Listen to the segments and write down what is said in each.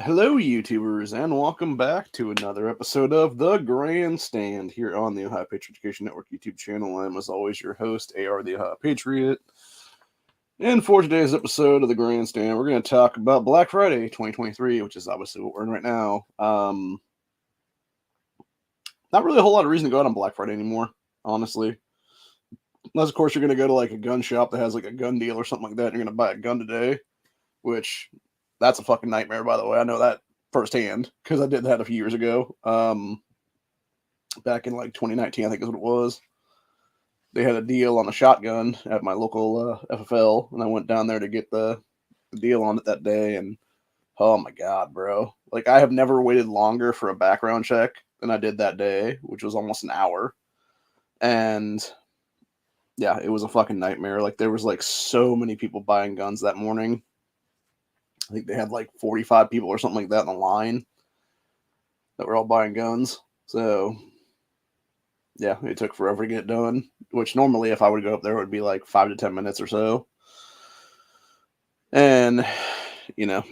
Hello, YouTubers, and welcome back to another episode of The Grandstand here on the Ohio Patriot Education Network YouTube channel. I'm, as always, your host, AR the Ohio Patriot. And for today's episode of The Grandstand, we're going to talk about Black Friday 2023, which is obviously what we're in right now. Not really a whole lot of reason to go out on Black Friday anymore, honestly. Unless, of course, you're going to go to like a gun shop that has like a gun deal or something like that, and you're going to buy a gun today, which that's a fucking nightmare, by the way. I know that firsthand because I did that a few years ago. Back in like 2019, I think is what it was. They had a deal on a shotgun at my local FFL, and I went down there to get the deal on it that day. And oh my god, bro! Like I have never waited longer for a background check than I did that day, which was almost an hour. And yeah, it was a fucking nightmare. Like there was like so many people buying guns that morning. I think they had like 45 people or something like that in the line that were all buying guns. So yeah, it took forever to get done. Which normally, if I would go up there, it would be like 5 to 10 minutes or so. And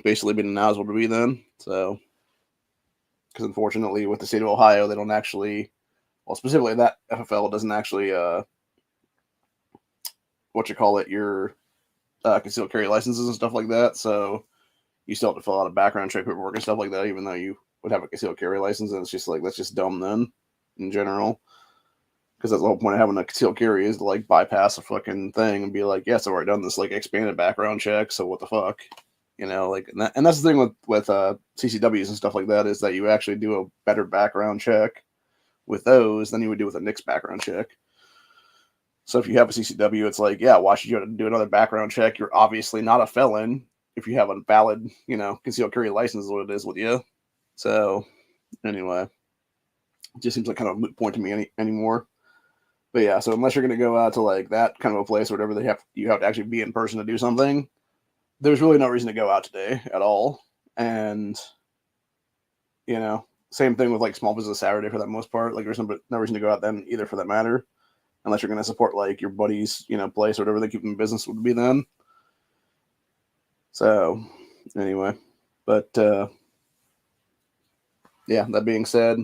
basically been an hour's what it would be then. So because unfortunately, with the state of Ohio, they don't actually, well, specifically that FFL doesn't actually, your concealed carry licenses and stuff like that. So you still have to fill out a background check paperwork and stuff like that, even though you would have a concealed carry license. And it's just like, that's just dumb then, in general. Because that's the whole point of having a concealed carry is to like bypass a fucking thing and be like, yes, I've already done this like expanded background check, so what the fuck, like, and that's the thing with CCWs and stuff like that is that you actually do a better background check with those than you would do with a NICS background check. So if you have a CCW, it's like, yeah, why should you do another background check? You're obviously not a felon if you have a valid, concealed carry license is what it is with you. So anyway, it just seems like kind of a moot point to me anymore. But yeah, so unless you're going to go out to like that kind of a place or whatever, you have to actually be in person to do something. There's really no reason to go out today at all. And same thing with like Small Business Saturday for that most part. Like there's no reason to go out then either for that matter, unless you're going to support like your buddy's place or whatever they keep in business would be then. So anyway, but yeah, that being said,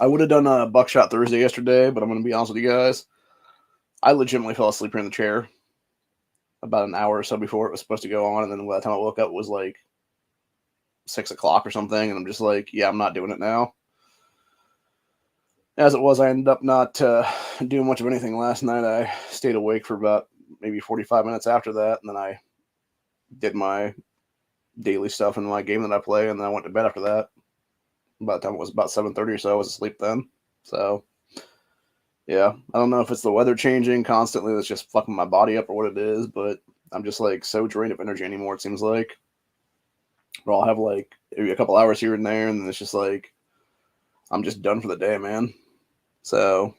I would have done a Buckshot Thursday yesterday, but I'm going to be honest with you guys. I legitimately fell asleep here in the chair about an hour or so before it was supposed to go on, and then by the time I woke up, it was like 6 o'clock or something, and I'm just like, yeah, I'm not doing it now. As it was, I ended up not doing much of anything last night. I stayed awake for about maybe 45 minutes after that, and then I did my daily stuff in my game that I play, and then I went to bed after that. By the time it was about 7:30 or so, I was asleep then. So yeah, I don't know if it's the weather changing constantly that's just fucking my body up or what it is, but I'm just like so drained of energy anymore, it seems like. But I'll have like maybe a couple hours here and there, and then it's just like I'm just done for the day, man. So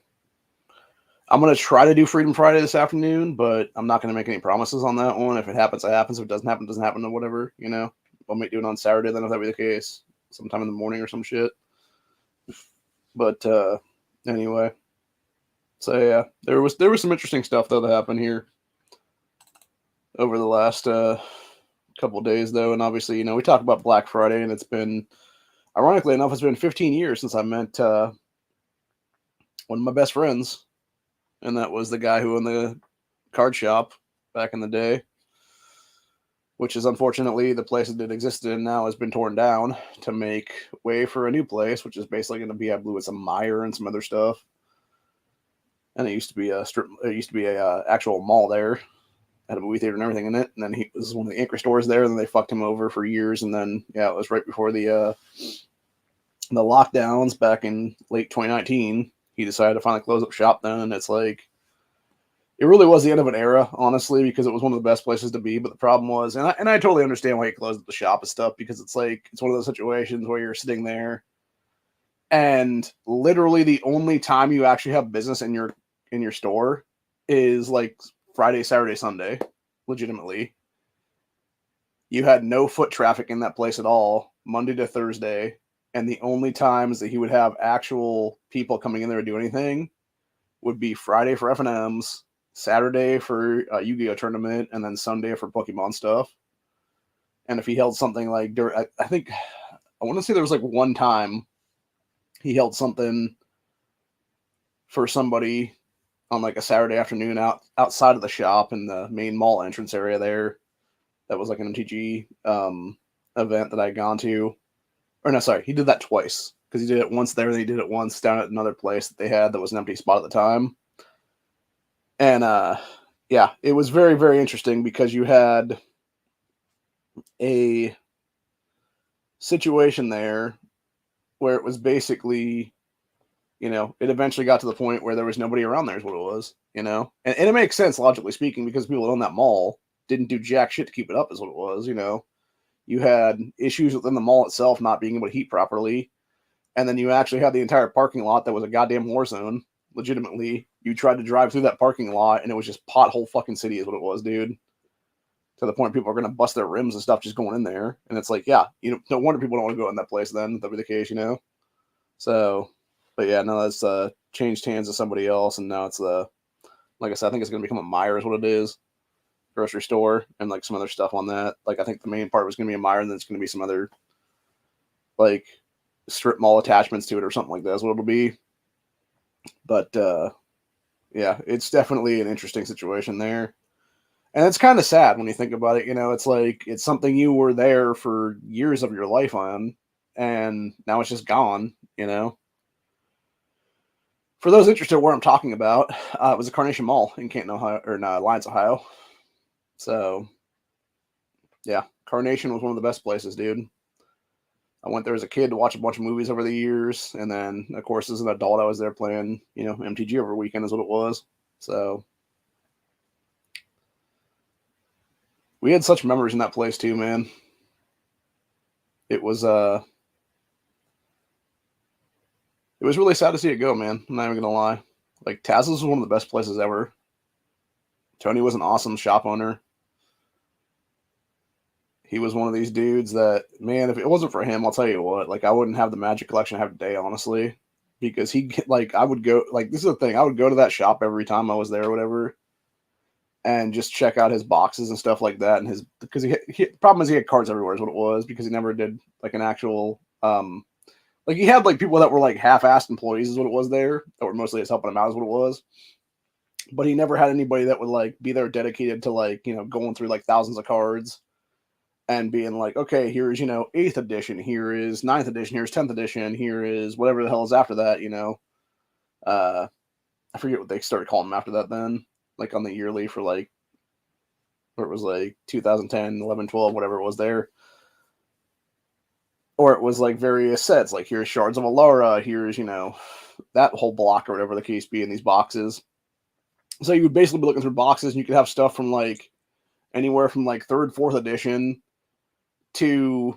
I'm gonna try to do Freedom Friday this afternoon, but I'm not gonna make any promises on that one. If it happens, it happens. If it doesn't happen, or whatever, I might do it on Saturday then if that be the case, sometime in the morning or some shit. But anyway. So yeah, there was some interesting stuff though that happened here over the last couple of days though, and obviously we talk about Black Friday, and it's been, ironically enough, it's been 15 years since I met one of my best friends, and that was the guy who owned the card shop back in the day, which is unfortunately the place that it existed in now has been torn down to make way for a new place, which is basically going to be, I believe it's a Meijer and some other stuff. And it used to be a actual mall there, had a movie theater and everything in it. And then he was one of the anchor stores there. And then they fucked him over for years. And then yeah, it was right before the lockdowns back in late 2019. He decided to finally close up shop then, and it's like it really was the end of an era, honestly, because it was one of the best places to be. But the problem was, and I totally understand why he closed up the shop and stuff, because it's like it's one of those situations where you're sitting there, and literally the only time you actually have business in your store is like Friday, Saturday, Sunday. Legitimately, you had no foot traffic in that place at all Monday to Thursday, and the only times that he would have actual people coming in there to do anything would be Friday for F&Ms, Saturday for Yu-Gi-Oh tournament, and then Sunday for Pokemon stuff. And if he held something like I think I want to say there was like one time he held something for somebody on like a Saturday afternoon outside of the shop in the main mall entrance area there. That was like an MTG event that I had gone to. Or no, sorry, he did that twice because he did it once there and he did it once down at another place that they had that was an empty spot at the time. And yeah, it was very, very interesting because you had a situation there where it was basically, it eventually got to the point where there was nobody around there is what it was, and it makes sense logically speaking because people that own that mall didn't do jack shit to keep it up is what it was, You had issues within the mall itself not being able to heat properly, and then you actually had the entire parking lot that was a goddamn war zone. Legitimately, you tried to drive through that parking lot and it was just pothole fucking city is what it was, dude. To the point people are going to bust their rims and stuff just going in there. And it's like, yeah, no wonder people don't want to go in that place then, if that be the case, So, but yeah, no, that's changed hands to somebody else. And now it's like I said, I think it's going to become a Meijer is what it is. Grocery store and like some other stuff on that. Like I think the main part was going to be a Meijer and then it's going to be some other like strip mall attachments to it or something like that is what it'll be. But yeah, it's definitely an interesting situation there. And it's kind of sad when you think about it. It's like it's something you were there for years of your life on, and now it's just gone. For those interested in where I'm talking about, it was a Carnation Mall in Canton, Ohio, or in Alliance, Ohio. So, yeah, Carnation was one of the best places, dude. I went there as a kid to watch a bunch of movies over the years, and then, of course, as an adult, I was there playing, MTG over weekend is what it was. So, we had such memories in that place too, man. It was really sad to see it go, man. I'm not even gonna lie. Like Taz's was one of the best places ever. Tony was an awesome shop owner. He was one of these dudes that, man, if it wasn't for him, I'll tell you what, like I wouldn't have the Magic collection I have today, honestly. Because I would go, like, this is the thing, I would go to that shop every time I was there or whatever, and just check out his boxes and stuff like that. And because the problem is he had cards everywhere is what it was, because he never did like an actual, like he had like people that were like half-assed employees is what it was there, that were mostly just helping him out is what it was. But he never had anybody that would like be there dedicated to like, going through like thousands of cards and being like, okay, here's, 8th edition, here is 9th edition, here's 10th edition, here is whatever the hell is after that, I forget what they started calling them after that then, like on the yearly for like, where it was like 2010, 11, 12, whatever it was there. Or it was like various sets, like here's Shards of Alara, here's, that whole block or whatever the case be in these boxes. So you would basically be looking through boxes and you could have stuff from like anywhere from like 3rd, 4th edition to,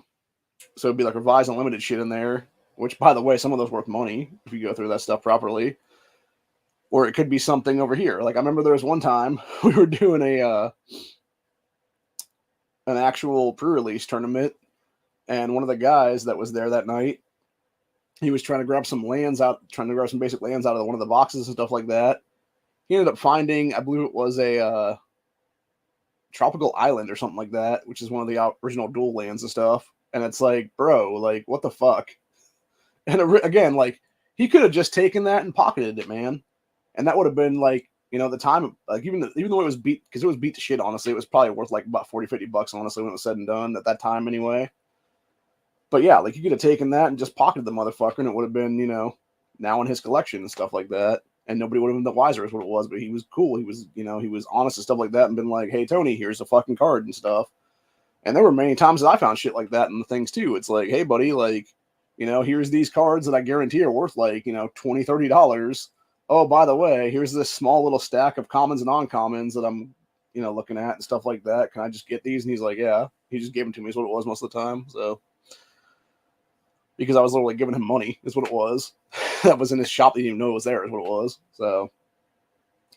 so it'd be like revised and limited shit in there, which by the way, some of those worth money if you go through that stuff properly. Or it could be something over here. Like I remember there was one time we were doing an actual pre-release tournament, and one of the guys that was there that night, he was trying to grab some basic lands out of one of the boxes and stuff like that. He ended up finding, I believe it was a tropical island or something like that, which is one of the original dual lands and stuff. And it's like, bro, like, what the fuck? And again, like, he could have just taken that and pocketed it, man. And that would have been like, the time, like, even though it was beat, because it was beat to shit, honestly, it was probably worth like about 40, 50 bucks, honestly, when it was said and done at that time anyway. But yeah, like, you could have taken that and just pocketed the motherfucker, and it would have been, now in his collection and stuff like that. And nobody would have been the wiser is what it was, but he was cool. He was, he was honest and stuff like that and been like, hey, Tony, here's a fucking card and stuff. And there were many times that I found shit like that in the things too. It's like, hey, buddy, like, here's these cards that I guarantee are worth like, $20, $30. Oh, by the way, here's this small little stack of commons and uncommons that I'm, looking at and stuff like that. Can I just get these? And he's like, yeah. He just gave them to me is what it was most of the time. So, because I was literally giving him money is what it was. That was in his shop that he didn't even know it was there is what it was. So,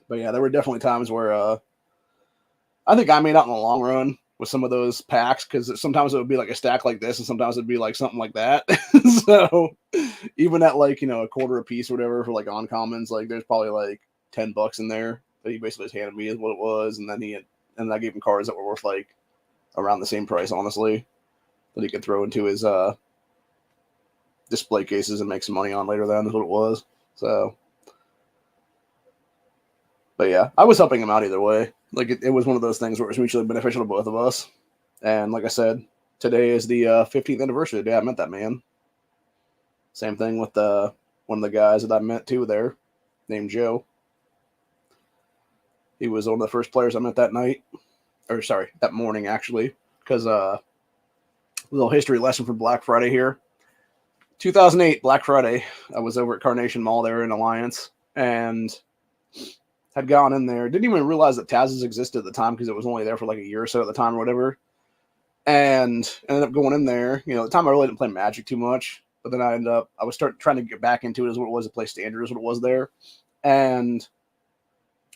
but yeah, there were definitely times where I think I made out in the long run with some of those packs, because sometimes it would be like a stack like this and sometimes it'd be like something like that. So even at like, a quarter a piece or whatever for like uncommons, like there's probably like $10 in there that he basically just handed me is what it was. And then I gave him cards that were worth like around the same price, honestly, that he could throw into his display cases and make some money on later. Then is what it was. So, but yeah, I was helping him out either way. Like it was one of those things where it was mutually beneficial to both of us. And like I said, today is the 15th anniversary of the day I met that man. Same thing with one of the guys that I met too there, named Joe. He was one of the first players I met that night, or sorry, that morning actually, because a little history lesson for Black Friday here. 2008 Black Friday, I was over at Carnation Mall there in Alliance, and had gone in there. Didn't even realize that Taz's existed at the time because it was only there for like a year or so at the time or whatever. And ended up going in there. You know, at the time I really didn't play Magic too much, but then I was trying to get back into it as what it was to play Standard is what it was there. And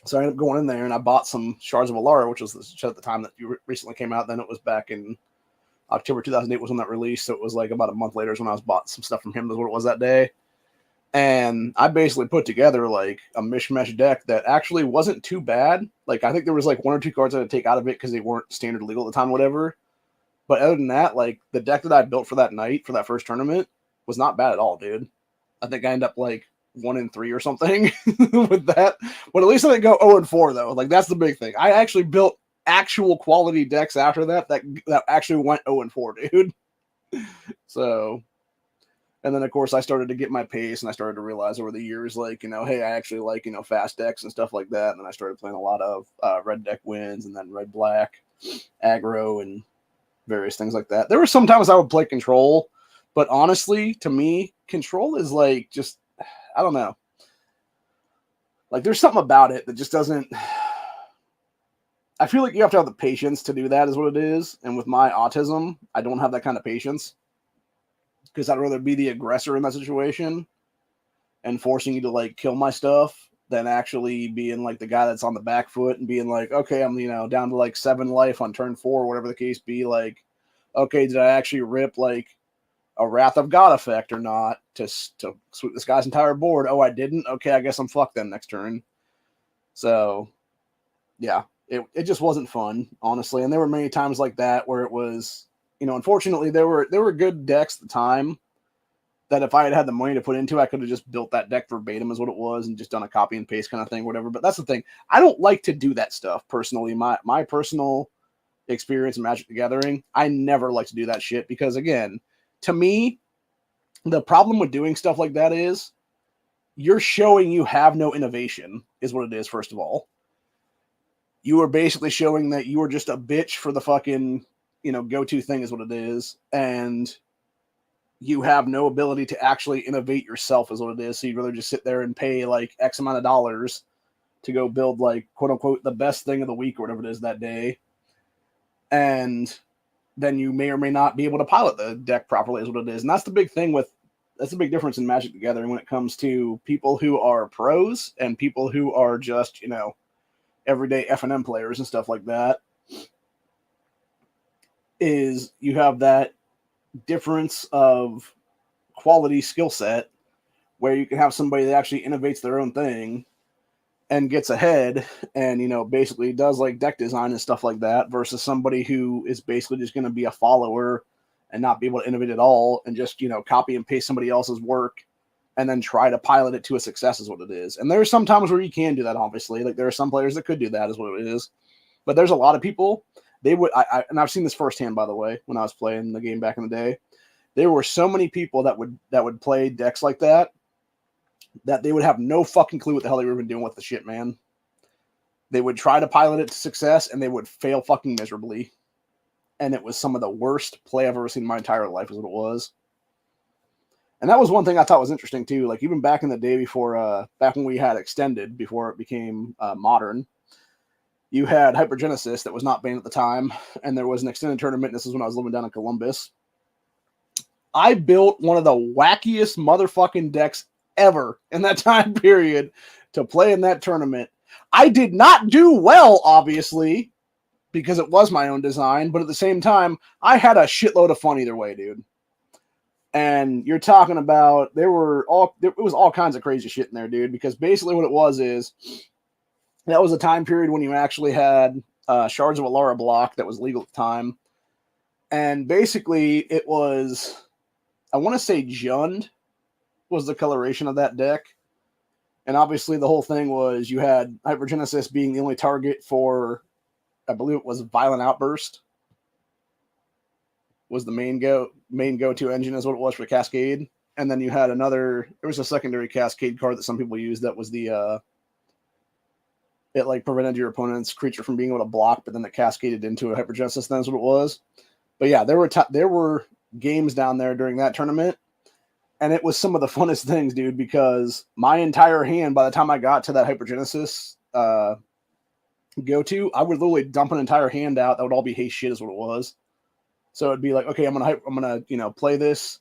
so I ended up going in there and I bought some Shards of Alara, which was the set at the time that you recently came out. Then it was back in October 2008 was when that released. So it was like about a month later is when I was bought some stuff from him is what it was that day. And I basically put together like a mishmash deck that actually wasn't too bad. Like I think there was like one or two cards I had to take out of it because they weren't standard legal at the time, whatever. But other than that, like the deck that I built for that night for that first tournament was not bad at all, dude. I think I ended up like 1-3 or something with that. But at least I didn't go 0-4 though. Like that's the big thing. I actually built actual quality decks after that actually went 0-4, dude. So, and then of course I started to get my pace and I started to realize over the years, like, you know, hey, I actually like, you know, fast decks and stuff like that. And then I started playing a lot of red deck wins and then red black aggro and various things like that. There were sometimes I would play control, but honestly, to me, control is like just, I don't know. Like there's something about it that just doesn't, I feel like you have to have the patience to do that is what it is. And with my autism, I don't have that kind of patience because I'd rather be the aggressor in that situation and forcing you to like kill my stuff than actually being like the guy that's on the back foot and being like, okay, I'm, you know, down to like 7 life on turn 4, whatever the case be. Like, okay, did I actually rip like a Wrath of God effect or not to sweep this guy's entire board? Oh, I didn't? Okay, I guess I'm fucked then next turn. So, yeah, it just wasn't fun, honestly. And there were many times like that where it was, you know, unfortunately, there were good decks at the time that if I had had the money to put into, I could have just built that deck verbatim as what it was and just done a copy and paste kind of thing, whatever. But that's the thing. I don't like to do that stuff personally. My personal experience in Magic the Gathering, I never like to do that shit because, again, to me, the problem with doing stuff like that is you're showing you have no innovation is what it is, first of all. You are basically showing that you are just a bitch for the fucking, you know, go-to thing is what it is. And you have no ability to actually innovate yourself is what it is. So you'd rather just sit there and pay like X amount of dollars to go build like quote unquote the best thing of the week or whatever it is that day. And then you may or may not be able to pilot the deck properly is what it is. And that's the big thing that's the big difference in Magic the Gathering when it comes to people who are pros and people who are just, you know, everyday F&M players and stuff like that, is you have that difference of quality skill set where you can have somebody that actually innovates their own thing and gets ahead and, you know, basically does like deck design and stuff like that versus somebody who is basically just going to be a follower and not be able to innovate at all and just, you know, copy and paste somebody else's work and then try to pilot it to a success is what it is. And there's some times where you can do that, obviously. Like there are some players that could do that is what it is. But there's a lot of people, they would, and I've seen this firsthand, by the way, when I was playing the game back in the day. There were so many people that would play decks like that they would have no fucking clue what the hell they were even doing with the shit, man. They would try to pilot it to success and they would fail fucking miserably. And it was some of the worst play I've ever seen in my entire life is what it was. And that was one thing I thought was interesting too. Like even back in the day before, back when we had Extended, before it became Modern, you had Hypergenesis that was not banned at the time. And there was an extended tournament. This is when I was living down in Columbus. I built one of the wackiest motherfucking decks ever in that time period to play in that tournament. I did not do well, obviously, because it was my own design, but at the same time, I had a shitload of fun either way, dude. And you're talking about, it was all kinds of crazy shit in there, dude, because basically what it was is, that was a time period when you actually had Shards of Alara block that was legal at the time. And basically, it was, I want to say Jund was the coloration of that deck. And obviously, the whole thing was you had Hypergenesis being the only target for, I believe it was Violent Outburst, was the main go-to engine, is what it was for Cascade. And then you had another, there was a secondary Cascade card that some people used that was the, it like prevented your opponent's creature from being able to block, but then it cascaded into a Hypergenesis. That's what it was. But yeah, there were games down there during that tournament, and it was some of the funnest things, dude, because my entire hand, by the time I got to that Hypergenesis go-to, I would literally dump an entire hand out. That would all be haste shit is what it was. So it'd be like, okay, I'm gonna play this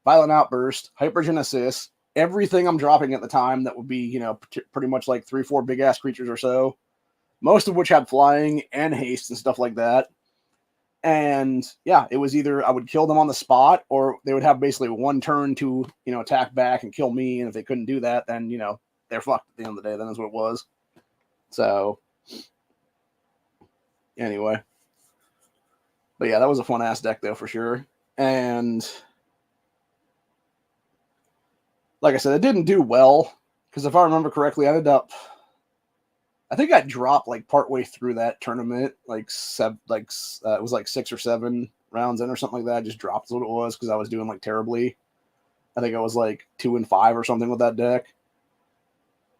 Violent Outburst, Hypergenesis, everything I'm dropping at the time that would be, pretty much like 3-4 big ass creatures or so, most of which had flying and haste and stuff like that. And yeah, it was either I would kill them on the spot, or they would have basically one turn to, attack back and kill me. And if they couldn't do that, then, they're fucked at the end of the day. Then is what it was. So anyway, but yeah, that was a fun ass deck though, for sure. And like I said, it didn't do well because if I remember correctly, I think I dropped like partway through that tournament, it was like 6 or 7 rounds in or something like that. I just dropped what it was because I was doing like terribly. I think I was like 2-5 or something with that deck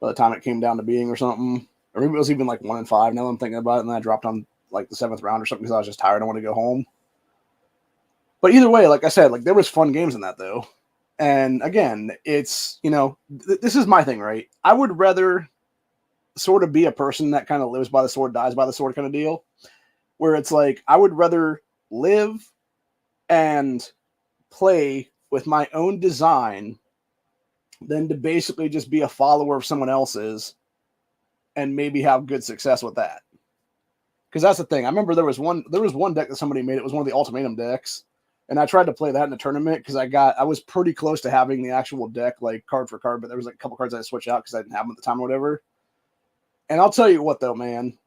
by the time it came down to being or something. Or maybe it was even like 1-5 now that I'm thinking about it. And then I dropped on like the 7th round or something because I was just tired. I wanted to go home. But either way, like I said, like there was fun games in that though. And again, it's, this is my thing, right? I would rather sort of be a person that kind of lives by the sword, dies by the sword kind of deal, where it's like, I would rather live and play with my own design than to basically just be a follower of someone else's and maybe have good success with that. Because that's the thing. I remember there was one deck that somebody made. It was one of the Ultimatum decks. And I tried to play that in a tournament because I was pretty close to having the actual deck, like card for card, but there was like a couple cards I had to switch out because I didn't have them at the time or whatever. And I'll tell you what though, man,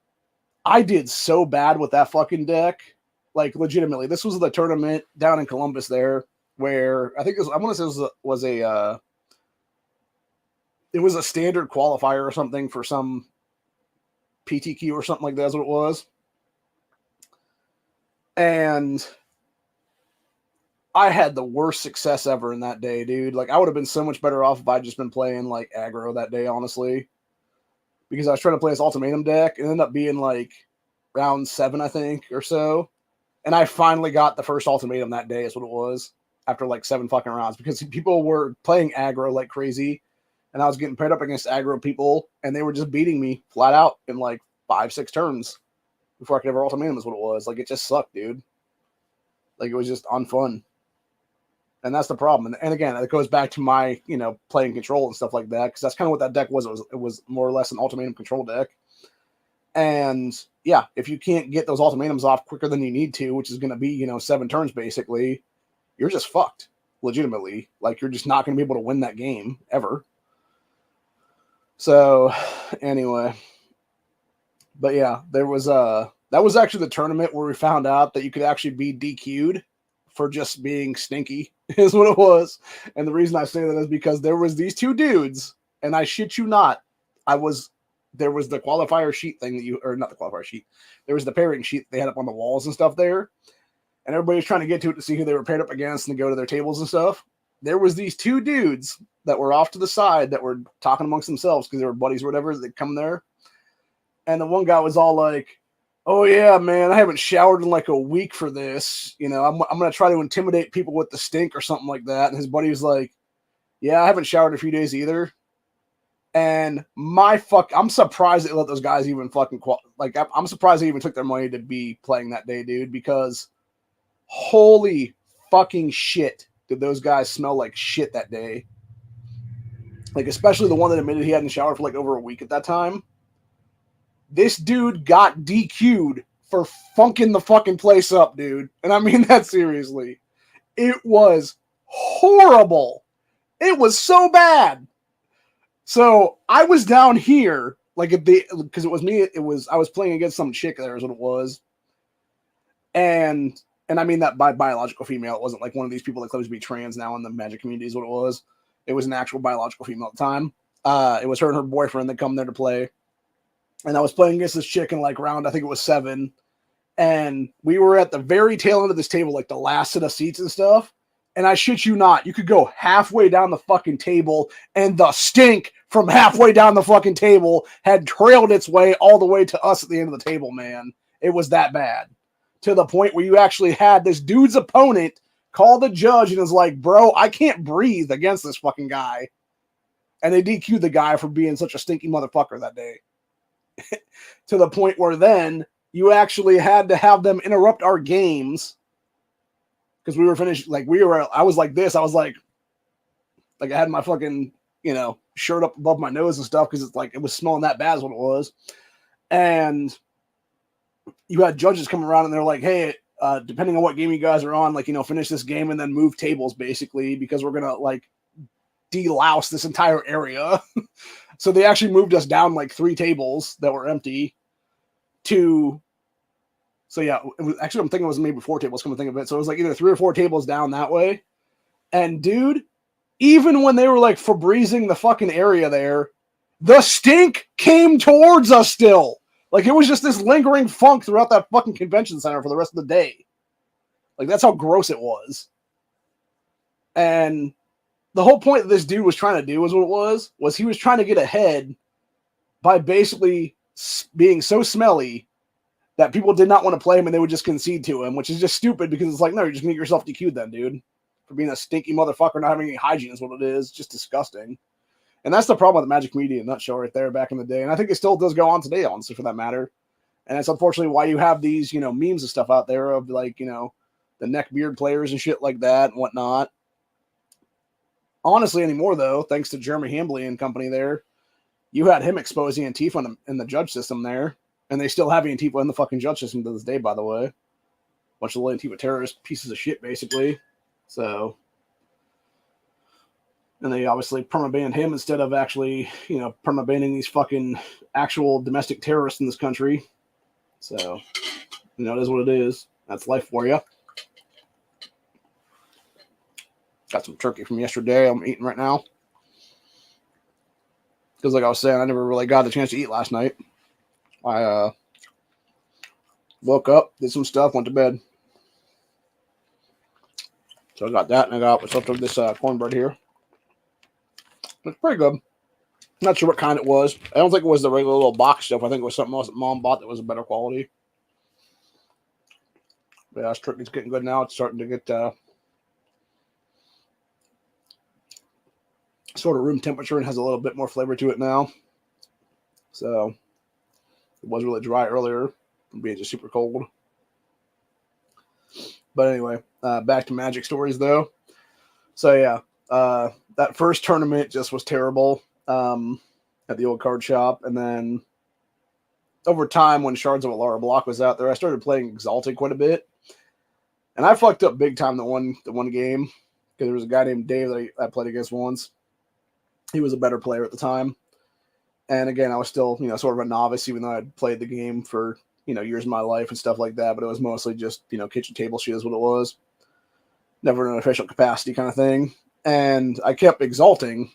I did so bad with that fucking deck. Like legitimately, this was the tournament down in Columbus there where I think it was it was a standard qualifier or something for some PTQ or something like that is what it was. And I had the worst success ever in that day, dude. Like, I would have been so much better off if I'd just been playing, like, aggro that day, honestly. Because I was trying to play this Ultimatum deck. It ended up being, like, round 7, I think, or so. And I finally got the first Ultimatum that day, is what it was, after, like, 7 fucking rounds. Because people were playing aggro like crazy. And I was getting paired up against aggro people. And they were just beating me flat out in, like, 5-6 turns. Before I could ever Ultimatum is what it was. Like, it just sucked, dude. Like, it was just unfun. And that's the problem. And again, it goes back to my, playing control and stuff like that, because that's kind of what that deck was. It was more or less an Ultimatum control deck. And yeah, if you can't get those ultimatums off quicker than you need to, which is going to be, 7 turns basically, you're just fucked, legitimately. Like, you're just not going to be able to win that game ever. So anyway, but yeah, that was actually the tournament where we found out that you could actually be DQ'd for just being stinky, is what it was. And the reason I say that is because there was these 2 dudes, and I shit you not, there was the qualifier sheet thing or not the qualifier sheet. There was the pairing sheet they had up on the walls and stuff there. And everybody was trying to get to it to see who they were paired up against and to go to their tables and stuff. There was these 2 dudes that were off to the side that were talking amongst themselves because they were buddies or whatever. They'd come there. And the one guy was all like, "Oh yeah, man, I haven't showered in like a week for this. I'm going to try to intimidate people with the stink or something like that." And his buddy was like, "Yeah, I haven't showered in a few days either." And I'm surprised they let those guys even fucking I'm surprised they even took their money to be playing that day, dude, because holy fucking shit did those guys smell like shit that day. Like, especially the one that admitted he hadn't showered for like over a week at that time. This dude got DQ'd for funking the fucking place up, dude. And I mean that seriously. It was horrible. It was so bad. So I was down here, like because it was me, I was playing against some chick there is what it was. And And I mean that by biological female. It wasn't like one of these people that claims to be trans now in the Magic community is what it was. It was an actual biological female at the time. It was her and her boyfriend that come there to play. And I was playing against this chick in like round, I think it was 7. And we were at the very tail end of this table, like the last set of seats and stuff. And I shit you not, you could go halfway down the fucking table and the stink from halfway down the fucking table had trailed its way all the way to us at the end of the table, man. It was that bad. To the point where you actually had this dude's opponent call the judge and is like, bro, I can't breathe against this fucking guy. And they DQ'd the guy for being such a stinky motherfucker that day. To the point where then you actually had to have them interrupt our games because we were finished. I was like this. I was like I had my fucking, shirt up above my nose and stuff because it's like it was smelling that bad is what it was. And you had judges coming around and they're like, hey, depending on what game you guys are on, finish this game and then move tables basically because we're going to delouse this entire area. So they actually moved us down 3 tables that were empty to. So yeah, it was actually, I'm thinking it was maybe 4 tables, come to think of it. So it was either 3 or 4 tables down that way. And dude, even when they were Febrezing the fucking area there, the stink came towards us still. It was just this lingering funk throughout that fucking convention center for the rest of the day. That's how gross it was. And the whole point that this dude was trying to do was he was trying to get ahead by basically being so smelly that people did not want to play him and they would just concede to him, which is just stupid because it's no, you're just going to get yourself DQ'd then, dude. For being a stinky motherfucker, not having any hygiene is what it is. Just disgusting. And that's the problem with the Magic media in a nutshell right there back in the day. And I think it still does go on today, honestly, for that matter. And that's unfortunately why you have these, memes and stuff out there of the neckbeard players and shit like that and whatnot. Honestly, anymore, though, thanks to Jeremy Hambley and company there, you had him exposing Antifa in the judge system there. And they still have Antifa in the fucking judge system to this day, by the way. Bunch of little Antifa terrorist pieces of shit, basically. So, and they obviously perma-banned him instead of actually, perma-banning these fucking actual domestic terrorists in this country. So, it is what it is. That's life for you. Got some turkey from yesterday I'm eating right now. Because like I was saying, I never really got the chance to eat last night. I woke up, did some stuff, went to bed. So I got that, and I got what's left of this cornbread here. It's pretty good. Not sure what kind it was. I don't think it was the regular little box stuff. I think it was something else that Mom bought that was a better quality. But yeah, this turkey's getting good now. It's starting to get sort of room temperature and has a little bit more flavor to it now. So it was really dry earlier from being just super cold. But anyway, back to Magic stories though. So yeah, that first tournament just was terrible at the old card shop. And then over time, when Shards of Alara Block was out there, I started playing Exalted quite a bit. And I fucked up big time the one game because there was a guy named Dave that I played against once. He was a better player at the time. And again, I was still, sort of a novice, even though I'd played the game for, years of my life and stuff like that. But it was mostly just, kitchen table shit is what it was. Never in an official capacity kind of thing. And I kept exalting,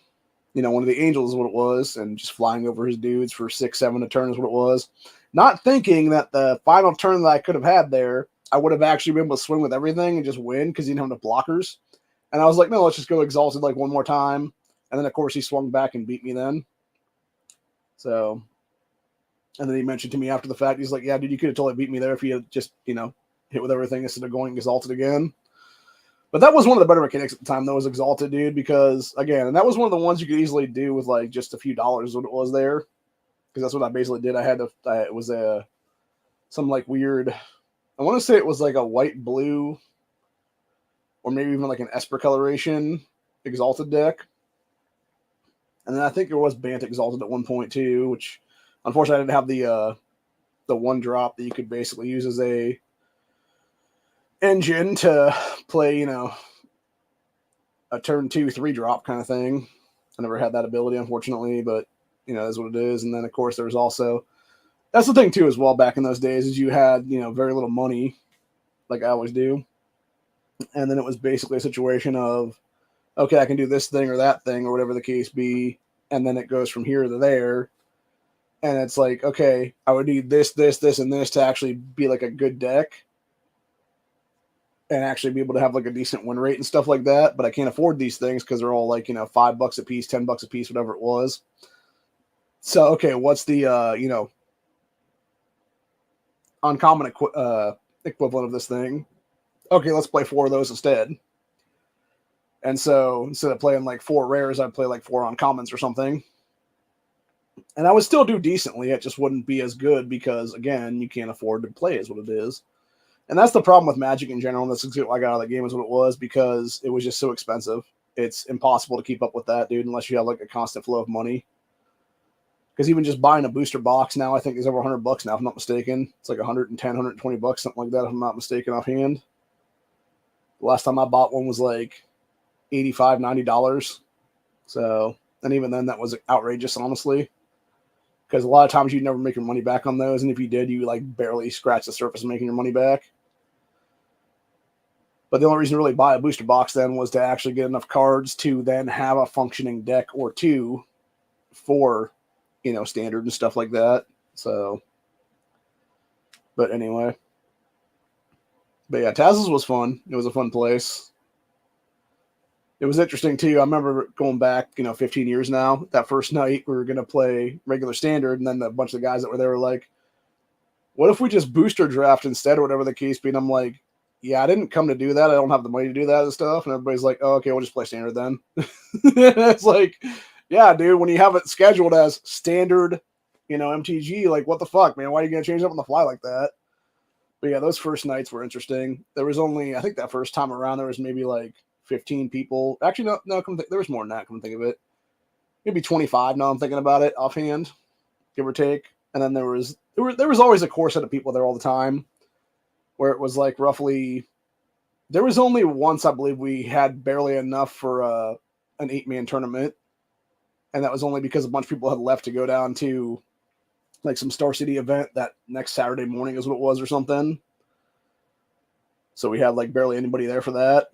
one of the angels is what it was, and just flying over his dudes for 6-7 a turn is what it was. Not thinking that the final turn that I could have had there, I would have actually been able to swing with everything and just win because he didn't have enough blockers. And I was like, no, let's just go exalted one more time. And then, of course, he swung back and beat me then. So, and then he mentioned to me after the fact, he's like, yeah, dude, you could have totally beat me there if you had just, hit with everything instead of going exalted again. But that was one of the better mechanics at the time, though, was exalted, dude, because, again, and that was one of the ones you could easily do with, just a few dollars what it was there. Because that's what I basically did. It was some, weird, I want to say it was, a white-blue, or maybe even, an Esper coloration exalted deck. And then I think there was Bant Exalted at one point too, which unfortunately I didn't have the one drop that you could basically use as a engine to play, a turn 2-3 drop kind of thing. I never had that ability, unfortunately, but that's what it is. And then of course there was also, that's the thing too as well back in those days, is you had, very little money like I always do. And then it was basically a situation of, okay, I can do this thing or that thing or whatever the case be, and then it goes from here to there. And it's like, okay, I would need this, this, this, and this to actually be like a good deck and actually be able to have like a decent win rate and stuff like that. But I can't afford these things because they're all like, $5 a piece, $10 a piece, whatever it was. So, okay, what's the, uncommon equivalent of this thing? Okay, let's play 4 of those instead. And so instead of playing like 4 rares, I'd play like 4 uncommons or something. And I would still do decently. It just wouldn't be as good because, again, you can't afford to play is what it is. And that's the problem with Magic in general. And that's exactly what I got out of the game is what it was because it was just so expensive. It's impossible to keep up with that, dude, unless you have like a constant flow of money. Because even just buying a booster box now, I think is over $100 now, if I'm not mistaken. It's like $110, $120, something like that, if I'm not mistaken offhand. The last time I bought one was like $85, $90. So, and even then, that was outrageous, honestly. Because a lot of times you'd never make your money back on those, and if you did, you like barely scratch the surface of making your money back. But the only reason to really buy a booster box then was to actually get enough cards to then have a functioning deck or two for, standard and stuff like that. So, but anyway. But yeah, Taz's was fun. It was a fun place. It was interesting too. I remember going back, 15 years now. That first night we were going to play regular standard, and then a bunch of the guys that were there were like, what if we just booster draft instead or whatever the case be? And I'm like, yeah, I didn't come to do that. I don't have the money to do that and stuff. And everybody's like, oh, okay, we'll just play standard then. It's like, yeah, dude, when you have it scheduled as standard, MTG, like, what the fuck, man? Why are you going to change it up on the fly like that? But yeah, those first nights were interesting. There was only, I think that first time around, there was maybe like 15 people. Actually, no, there was more than that, come to think of it. Maybe 25 now I'm thinking about it offhand, give or take. And then there was always a core set of people there all the time where it was like roughly, there was only once I believe we had barely enough for an 8-man tournament. And that was only because a bunch of people had left to go down to like some Star City event that next Saturday morning is what it was or something. So we had like barely anybody there for that.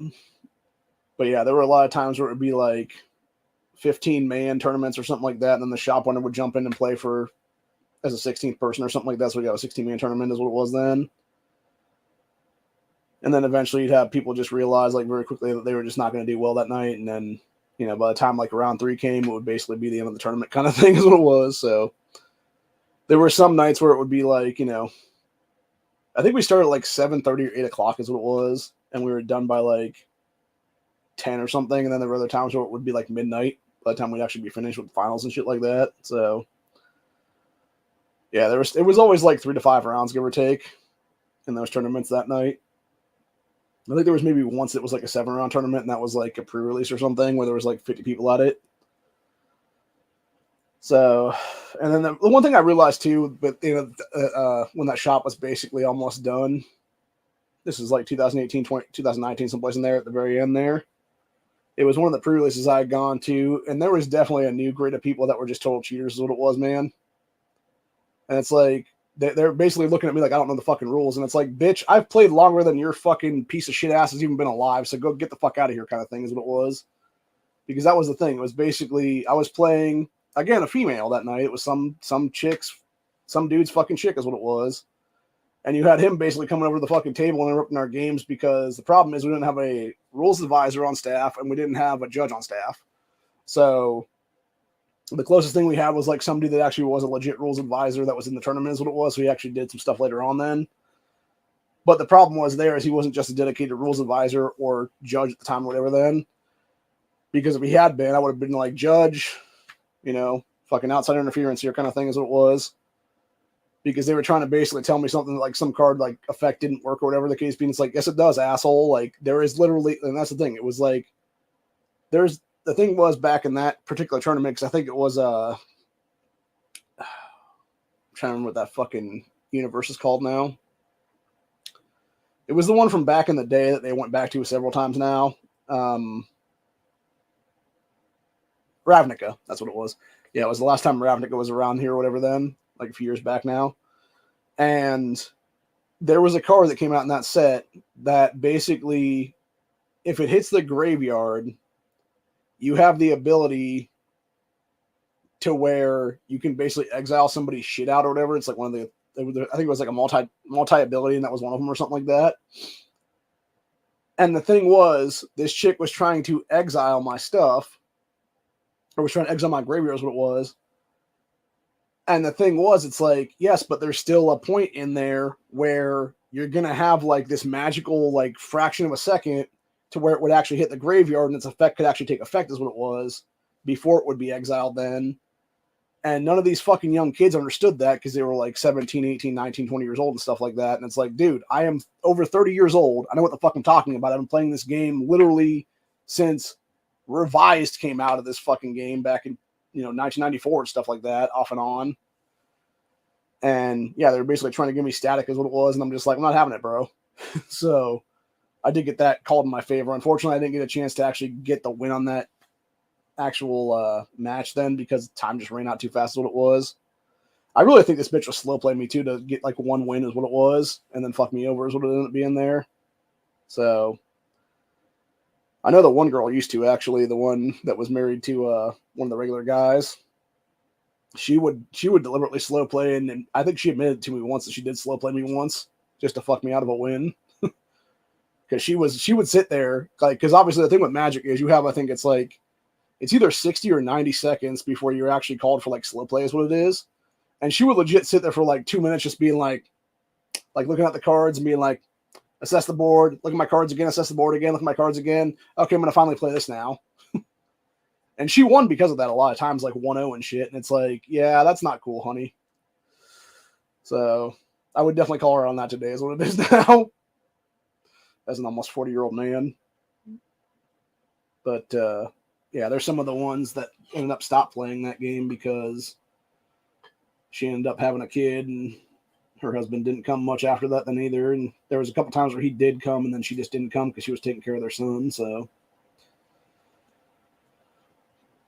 But yeah, there were a lot of times where it would be like 15-man tournaments or something like that. And then the shop owner would jump in and play for as a 16th person or something like that. So we got a 16-man tournament is what it was then. And then eventually you'd have people just realize like very quickly that they were just not going to do well that night. And then, by the time like round 3 came, it would basically be the end of the tournament kind of thing is what it was. So there were some nights where it would be like, I think we started at like 7:30 or 8 o'clock is what it was. And we were done by like 10 or something. And then there were other times where it would be like midnight by the time we'd actually be finished with finals and shit like that. So yeah, it was always like 3 to 5 rounds, give or take, in those tournaments that night. I think there was maybe once it was like a 7-round tournament, and that was like a pre-release or something where there was like 50 people at it. So, and then the one thing I realized too, but when that shop was basically almost done, this is like 2018, 2019, someplace in there at the very end there. It was one of the pre-releases I had gone to, and there was definitely a new grade of people that were just total cheaters is what it was, man. And it's like, they're basically looking at me like I don't know the fucking rules. And it's like, bitch, I've played longer than your fucking piece of shit ass has even been alive. So go get the fuck out of here kind of thing is what it was. Because that was the thing. It was basically, I was playing, again, a female that night. It was some dude's fucking chick is what it was. And you had him basically coming over to the fucking table and interrupting our games because the problem is we didn't have a rules advisor on staff and we didn't have a judge on staff. So the closest thing we had was like somebody that actually was a legit rules advisor that was in the tournament is what it was. So he actually did some stuff later on then. But the problem was there is he wasn't just a dedicated rules advisor or judge at the time or whatever then. Because if he had been, I would have been like judge, fucking outside interference here kind of thing is what it was. Because they were trying to basically tell me something like some card like effect didn't work or whatever the case being. It's like, yes, it does, asshole. Like there is literally, and that's the thing. It was like, the thing was back in that particular tournament, because I think it was I'm trying to remember what that fucking universe is called now. It was the one from back in the day that they went back to several times now. Ravnica, that's what it was. Yeah, it was the last time Ravnica was around here or whatever then, like a few years back now. And there was a card that came out in that set that basically, if it hits the graveyard, you have the ability to where you can basically exile somebody's shit out or whatever. It's like one of the, I think it was like a multi ability, and that was one of them or something like that. And the thing was, this chick was trying to exile my stuff, or was trying to exile my graveyard is what it was. And the thing was, it's like, yes, but there's still a point in there where you're going to have like this magical like fraction of a second to where it would actually hit the graveyard and its effect could actually take effect is what it was before it would be exiled then. And none of these fucking young kids understood that because they were like 17, 18, 19, 20 years old and stuff like that. And it's like, dude, I am over 30 years old. I know what the fuck I'm talking about. I've been playing this game literally since Revised came out of this fucking game back in, 1994 and stuff like that, off and on. And yeah, they're basically trying to give me static is what it was. And I'm just like, I'm not having it, bro. So I did get that called in my favor. Unfortunately, I didn't get a chance to actually get the win on that actual match then because time just ran out too fast is what it was. I really think this bitch was slow playing me too to get like one win is what it was, and then fuck me over is what it ended up being there. So I know the one girl used to actually, the one that was married to one of the regular guys. She would deliberately slow play, and I think she admitted to me once that she did slow play me once just to fuck me out of a win. Because she would sit there like, because obviously the thing with Magic is you have, I think it's like, it's either 60 or 90 seconds before you're actually called for like slow play is what it is. And she would legit sit there for like 2 minutes just being like looking at the cards and being like, assess the board, look at my cards again, assess the board again, look at my cards again. Okay, I'm going to finally play this now. And she won because of that a lot of times, like 1-0 and shit. And it's like, yeah, that's not cool, honey. So I would definitely call her on that today is what it is now. As an almost 40-year-old man. But yeah, there's some of the ones that ended up stop playing that game because she ended up having a kid and her husband didn't come much after that then either. And there was a couple times where he did come and then she just didn't come because she was taking care of their son. So,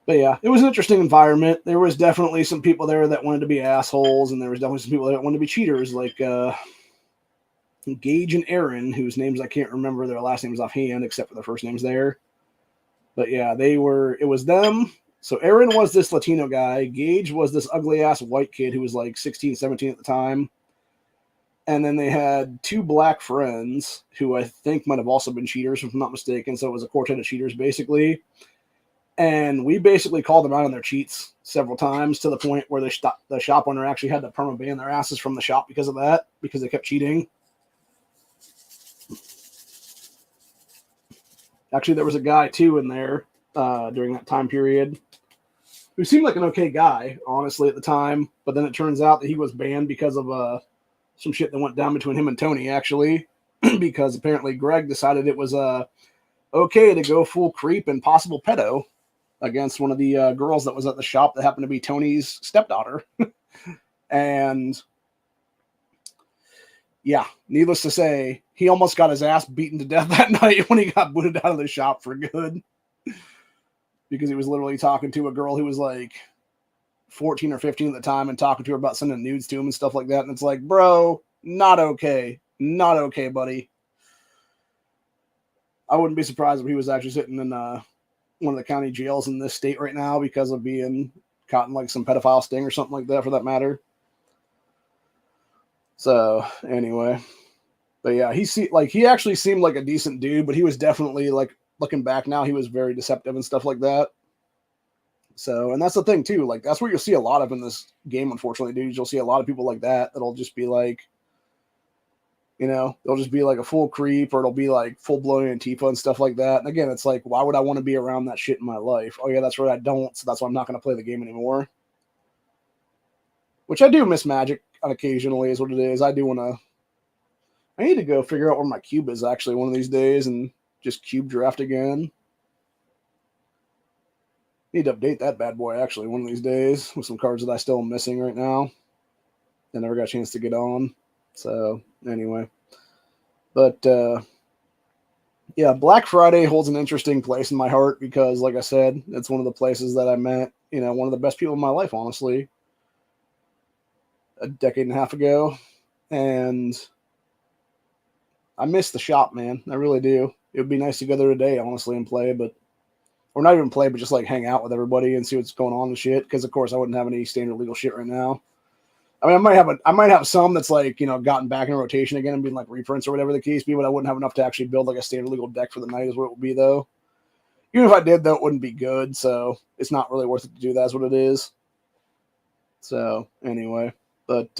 but yeah, it was an interesting environment. There was definitely some people there that wanted to be assholes, and there was definitely some people that wanted to be cheaters, like Gage and Aaron, whose names I can't remember their last names offhand, except for their first names there. But yeah, it was them. So Aaron was this Latino guy. Gage was this ugly ass white kid who was like 16, 17 at the time. And then they had two black friends who I think might have also been cheaters, if I'm not mistaken. So it was a quartet of cheaters, basically. And we basically called them out on their cheats several times to the point where the shop owner actually had to perma-ban their asses from the shop because of that, because they kept cheating. Actually, there was a guy, too, in there during that time period who seemed like an okay guy, honestly, at the time. But then it turns out that he was banned because of some shit that went down between him and Tony, actually, because apparently Greg decided it was okay to go full creep and possible pedo against one of the girls that was at the shop that happened to be Tony's stepdaughter. And yeah, needless to say, he almost got his ass beaten to death that night when he got booted out of the shop for good. Because he was literally talking to a girl who was like 14 or 15 at the time and talking to her about sending nudes to him and stuff like that. And it's like, bro, not okay. Not okay, buddy. I wouldn't be surprised if he was actually sitting in one of the county jails in this state right now because of being caught in like some pedophile sting or something like that, for that matter. So anyway, but yeah, he actually seemed like a decent dude, but he was definitely, like, looking back now, he was very deceptive and stuff like that. So, and that's the thing too, like, that's what you'll see a lot of in this game, unfortunately, dude. You'll see a lot of people like that that'll just be like, they'll just be like a full creep, or it'll be like full blown Antifa and stuff like that. And again, it's like, why would I want to be around that shit in my life? Oh yeah, that's right, I don't. So that's why I'm not going to play the game anymore. Which I do miss Magic occasionally, is what it is. I need to go figure out where my cube is actually one of these days and just cube draft again. Need to update that bad boy actually one of these days with some cards that I still am missing right now. I never got a chance to get on. So anyway, but yeah, Black Friday holds an interesting place in my heart because, like I said, it's one of the places that I met, one of the best people in my life, honestly, a decade and a half ago. And I miss the shop, man. I really do. It would be nice to go there today, honestly, and play, but or not even play, but just like hang out with everybody and see what's going on and shit. Because of course I wouldn't have any standard legal shit right now. I mean, I might have some that's like, you know, gotten back in rotation again and being like reprints or whatever the case be, but I wouldn't have enough to actually build like a standard legal deck for the night is what it would be though. Even if I did though, it wouldn't be good, so it's not really worth it to do. That's what it is. So anyway, but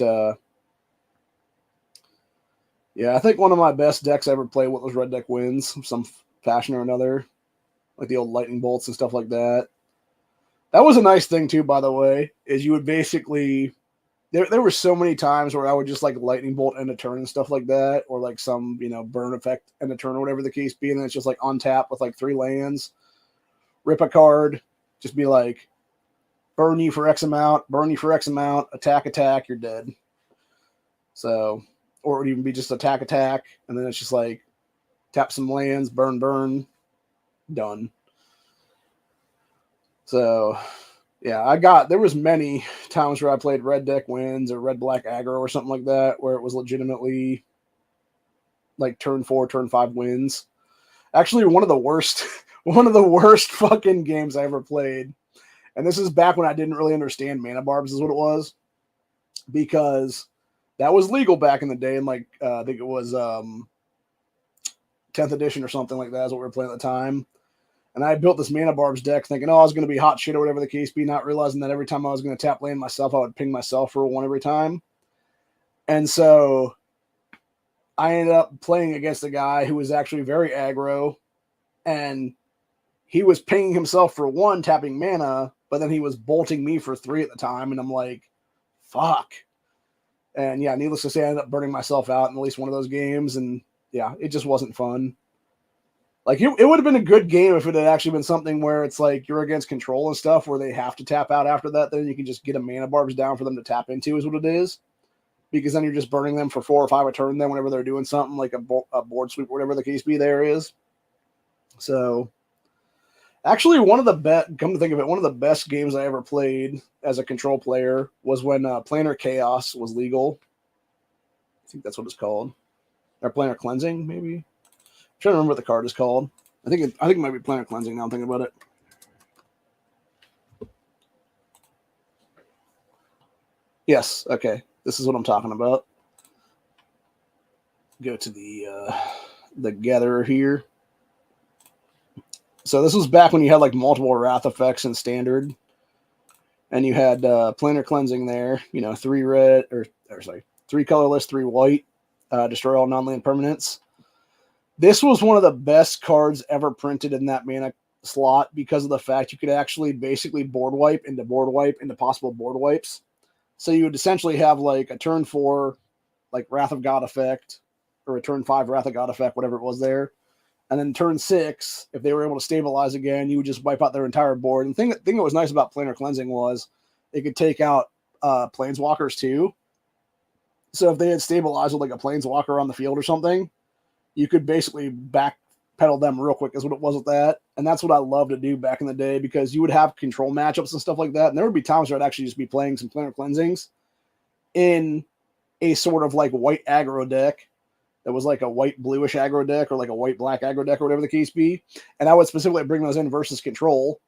yeah, I think one of my best decks I ever played was Red Deck Wins, some fashion or another, like the old lightning bolts and stuff like that. That was a nice thing too, by the way, is you would basically there were so many times where I would just like lightning bolt end a turn and stuff like that, or like some, you know, burn effect end a turn or whatever the case be, and then it's just like on tap with like 3 lands, rip a card, just be like burn you for X amount, attack, you're dead. So, or it would even be just attack, and then it's just like tap some lands, burn, done. So yeah, there was many times where I played Red Deck Wins or Red Black Aggro or something like that, where it was legitimately like turn 4, turn 5 wins. Actually, one of the worst fucking games I ever played. And this is back when I didn't really understand mana barbs is what it was, because that was legal back in the day, and like I think it was 10th edition or something like that is what we were playing at the time. And I built this mana barbs deck thinking, oh, I was going to be hot shit or whatever the case be, not realizing that every time I was going to tap land myself, I would ping myself for 1 every time. And so I ended up playing against a guy who was actually very aggro, and he was pinging himself for 1, tapping mana, but then he was bolting me for 3 at the time, and I'm like, fuck. And yeah, needless to say, I ended up burning myself out in at least one of those games, and yeah, it just wasn't fun. Like, it would have been a good game if it had actually been something where it's like you're against control and stuff where they have to tap out after that. Then you can just get a mana barbs down for them to tap into is what it is. Because then you're just burning them for 4 or 5 a turn then whenever they're doing something like a board sweep or whatever the case be there is. So, actually, come to think of it, one of the best games I ever played as a control player was when Planar Chaos was legal. I think that's what it's called. Or Planar Cleansing, maybe? I'm trying to remember what the card is called. I think it might be Planar Cleansing now I'm thinking about it. Yes, okay. This is what I'm talking about. Go to the Gatherer here. So this was back when you had like multiple Wrath effects in Standard. And you had Planar Cleansing there. You know, 3 red, or 3 colorless, 3 white. Destroy all non-land permanents. This was one of the best cards ever printed in that mana slot because of the fact you could actually basically board wipe into possible board wipes. So you would essentially have like a turn 4, like Wrath of God effect, or a turn 5 Wrath of God effect, whatever it was there. And then turn 6, if they were able to stabilize again, you would just wipe out their entire board. And the thing that was nice about Planar Cleansing was it could take out Planeswalkers too. So if they had stabilized with like a Planeswalker on the field or something, you could basically backpedal them real quick is what it was with that. And that's what I loved to do back in the day, because you would have control matchups and stuff like that. And there would be times where I'd actually just be playing some Planar Cleansings in a sort of like white aggro deck that was like a white bluish aggro deck or like a white black aggro deck or whatever the case be. And I would specifically bring those in versus control,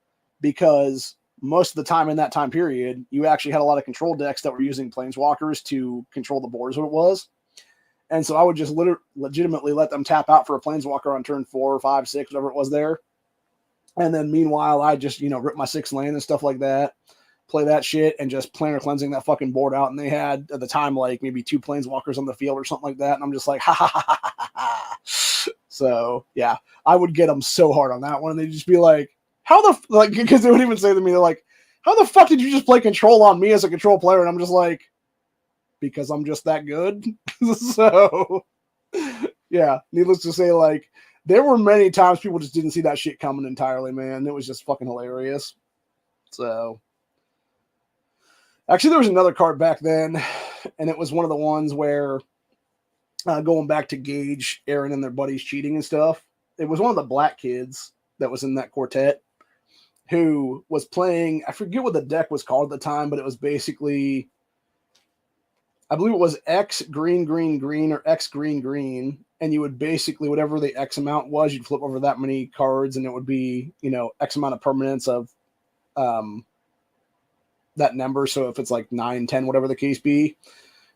because most of the time in that time period, you actually had a lot of control decks that were using Planeswalkers to control the boards, what it was. And so I would just legitimately let them tap out for a Planeswalker on turn 4, 5, 6, whatever it was there. And then meanwhile, I just, rip my 6 land and stuff like that, play that shit, and just Planar Cleansing that fucking board out. And they had, at the time, like maybe 2 Planeswalkers on the field or something like that. And I'm just like, ha ha ha ha ha ha. So, yeah, I would get them so hard on that one. And they'd just be like, because they would even say to me, they're like, how the fuck did you just play control on me as a control player? And I'm just like, because I'm just that good. So, yeah, needless to say, like, there were many times people just didn't see that shit coming entirely, man. It was just fucking hilarious. So, actually, there was another card back then, and it was one of the ones where, going back to Gage, Aaron, and their buddies cheating and stuff, it was one of the black kids that was in that quartet who was playing, I forget what the deck was called at the time, but it was basically I believe it was X green, green, green, or X green, green. And you would basically, whatever the X amount was, you'd flip over that many cards and it would be, X amount of permanents of that number. So if it's like 9, 10, whatever the case be,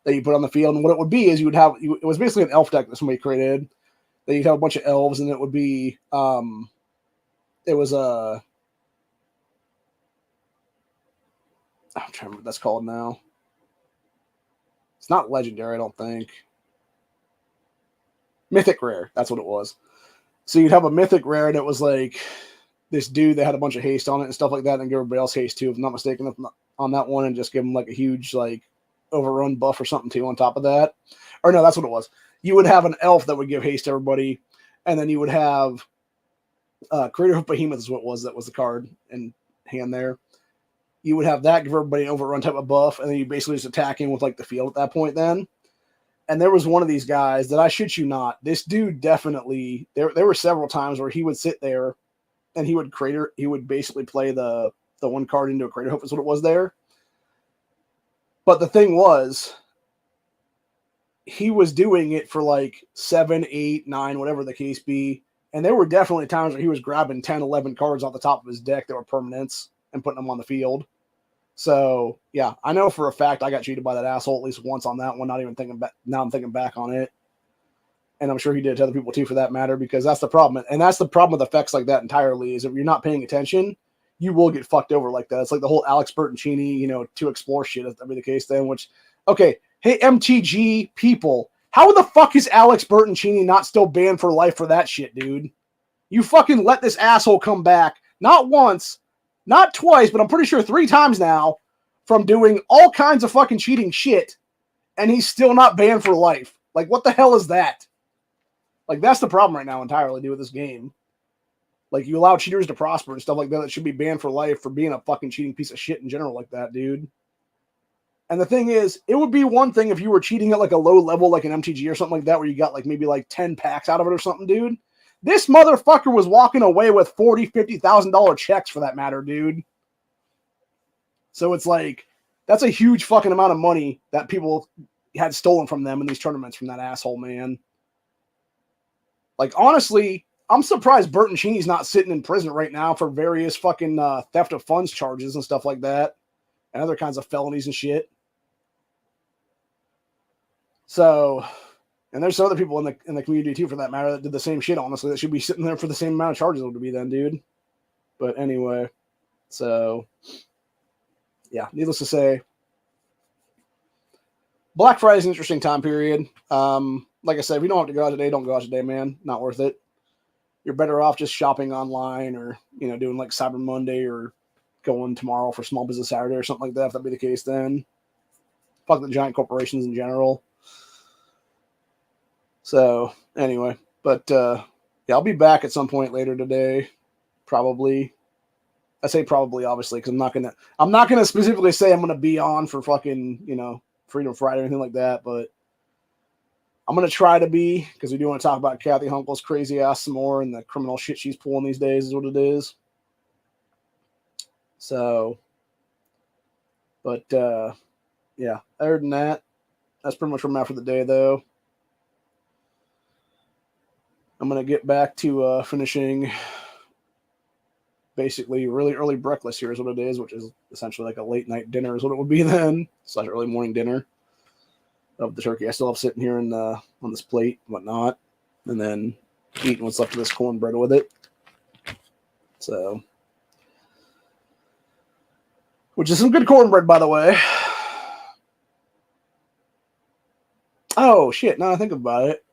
that you put on the field. And what it would be is it was basically an elf deck that somebody created. That you'd have a bunch of elves and it would be, it was a, I'm trying to remember what that's called now. It's not legendary, I don't think. Mythic rare, that's what it was. So you'd have a mythic rare, and it was like this dude that had a bunch of haste on it and stuff like that, and give everybody else haste too, if I'm not mistaken, on that one, and just give them like a huge like overrun buff or something too on top of that. Or no, that's what it was. You would have an elf that would give haste to everybody, and then you would have Creator of Behemoth is what it was. That was the card in hand there. You would have that give everybody an overrun type of buff, and then you basically just attacking with like the field at that point then. And there was one of these guys that, I shit you not, this dude definitely, there were several times where he would sit there and he would basically play the one card into a Crater Hope is what it was there. But the thing was, he was doing it for like 7, 8, 9, whatever the case be. And there were definitely times where he was grabbing 10, 11 cards off the top of his deck that were permanents and putting them on the field. So, yeah, I know for a fact I got cheated by that asshole at least once on that one, not even thinking back. Now I'm thinking back on it. And I'm sure he did it to other people too for that matter, because that's the problem. And that's the problem with effects like that entirely, is if you're not paying attention, you will get fucked over like that. It's like the whole Alex Bertoncini, to explore shit, if that be the case then, which, okay, hey, MTG people, how the fuck is Alex Bertoncini not still banned for life for that shit, dude? You fucking let this asshole come back, not once, not twice, but I'm pretty sure 3 times now, from doing all kinds of fucking cheating shit, and he's still not banned for life. Like, what the hell is that? Like, that's the problem right now entirely, dude, with this game. Like, you allow cheaters to prosper and stuff like that should be banned for life for being a fucking cheating piece of shit in general like that, dude. And the thing is, it would be one thing if you were cheating at like a low level, like an MTG or something like that, where you got like maybe like 10 packs out of it or something, dude. This motherfucker was walking away with $40,000, $50,000 checks for that matter, dude. So it's like, that's a huge fucking amount of money that people had stolen from them in these tournaments from that asshole, man. Like, honestly, I'm surprised Bertoncini's not sitting in prison right now for various fucking theft of funds charges and stuff like that, and other kinds of felonies and shit. So, and there's some other people in the community too, for that matter, that did the same shit, honestly, that should be sitting there for the same amount of charges it would be then, dude. But anyway, so, yeah, needless to say, Black Friday is an interesting time period. Like I said, if you don't have to go out today, don't go out today, man. Not worth it. You're better off just shopping online, or, doing like Cyber Monday, or going tomorrow for Small Business Saturday or something like that, if that be the case then. Fuck the giant corporations in general. So, anyway, but yeah, I'll be back at some point later today, probably. I say probably, obviously, because I'm not gonna specifically say I'm gonna be on for fucking, Freedom Friday or anything like that, but I'm gonna try to be, because we do want to talk about Kathy Hunkel's crazy ass some more, and the criminal shit she's pulling these days is what it is. So, but yeah, other than that, that's pretty much where I'm at for the day, though. I'm going to get back to finishing basically really early breakfast here is what it is, which is essentially like a late night dinner is what it would be then. It's like early morning dinner of the turkey I still have sitting here on this plate and whatnot, and then eating what's left of this cornbread with it. So, which is some good cornbread, by the way. Oh, shit, now I think about it,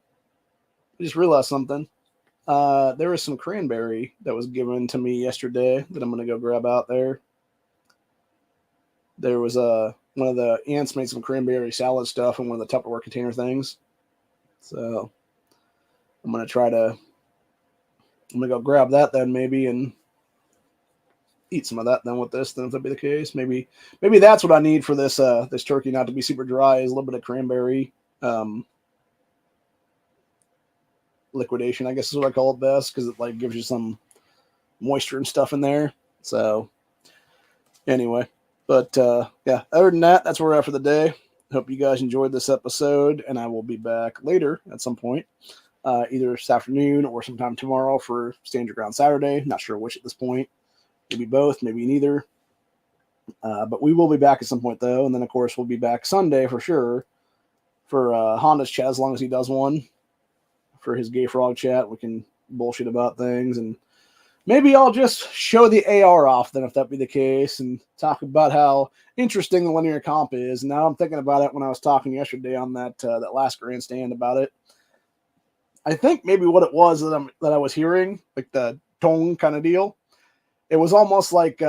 I just realized something. There was some cranberry that was given to me yesterday that I'm going to go grab out there. There was one of the aunts made some cranberry salad stuff in one of the Tupperware container things. So I'm going to go grab that then maybe and eat some of that then with this, then if that be the case. Maybe that's what I need for this this turkey not to be super dry, is a little bit of cranberry liquidation, I guess is what I call it best, because it like gives you some moisture and stuff in there. So anyway, but yeah, other than that, that's where we're at for the day. Hope you guys enjoyed this episode, and I will be back later at some point, either this afternoon or sometime tomorrow for Stand Your Ground Saturday. Not sure which at this point. Maybe both, maybe neither. But we will be back at some point, though. And then, of course, we'll be back Sunday for sure for Honda's chat, as long as he does one for his Gay Frog chat. We can bullshit about things, and maybe I'll just show the AR off then, if that be the case, and talk about how interesting the linear comp is. Now I'm thinking about it when I was talking yesterday on that last Grandstand about it. I think maybe what it was that I was hearing, like the tone kind of deal, it was almost like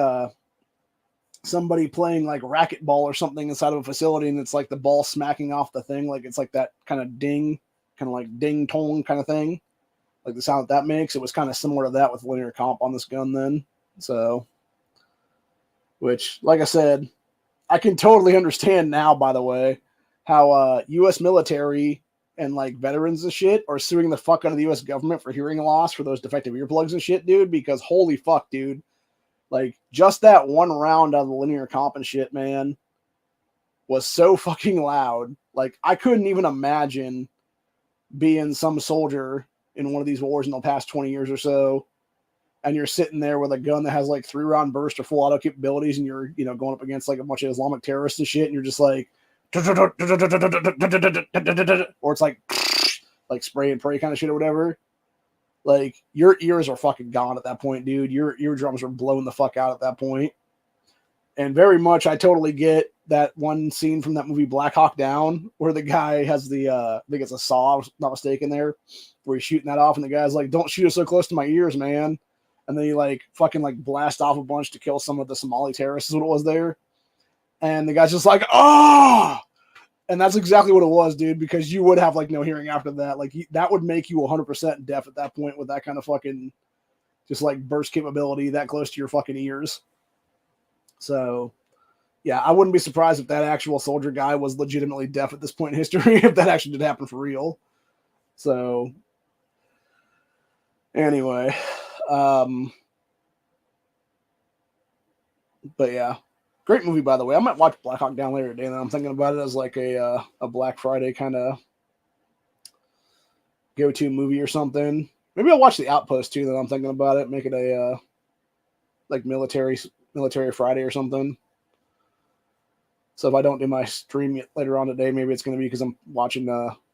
somebody playing like racquetball or something inside of a facility, and it's like the ball smacking off the thing, like it's like that kind of ding, kind of like ding tone kind of thing. Like the sound that makes, it was kind of similar to that with linear comp on this gun then. So, which, like I said, I can totally understand now, by the way, how U.S. military and like veterans and shit are suing the fuck out of the U.S. government for hearing loss for those defective earplugs and shit, dude, because holy fuck, dude. Like, just that one round out of the linear comp and shit, man, was so fucking loud. Like, I couldn't even imagine being some soldier in one of these wars in the past 20 years or so, and you're sitting there with a gun that has like 3-round burst or full auto capabilities, and you're, you know, going up against like a bunch of Islamic terrorists and shit, and you're just like, or it's like spray and pray kind of shit or whatever. Like, your ears are fucking gone at that point, dude. Your eardrums are blowing the fuck out at that point. And very much, I totally get that one scene from that movie Black Hawk Down, where the guy has the, I think it's a saw, if I'm not mistaken there, where he's shooting that off, and the guy's like, don't shoot it so close to my ears, man. And then he like fucking like blast off a bunch to kill some of the Somali terrorists is what it was there. And the guy's just like, oh! And that's exactly what it was, dude, because you would have like no hearing after that. Like, that would make you 100% deaf at that point with that kind of fucking just like burst capability that close to your fucking ears. So, yeah, I wouldn't be surprised if that actual soldier guy was legitimately deaf at this point in history, if that actually did happen for real. So, anyway, but yeah, great movie, by the way. I might watch Black Hawk Down later today, and I'm thinking about it as like a Black Friday kind of go-to movie or something. Maybe I'll watch The Outpost too. Then I'm thinking about it, make it a like military Friday or something. So if I don't do my stream later on today, maybe it's going to be because I'm watching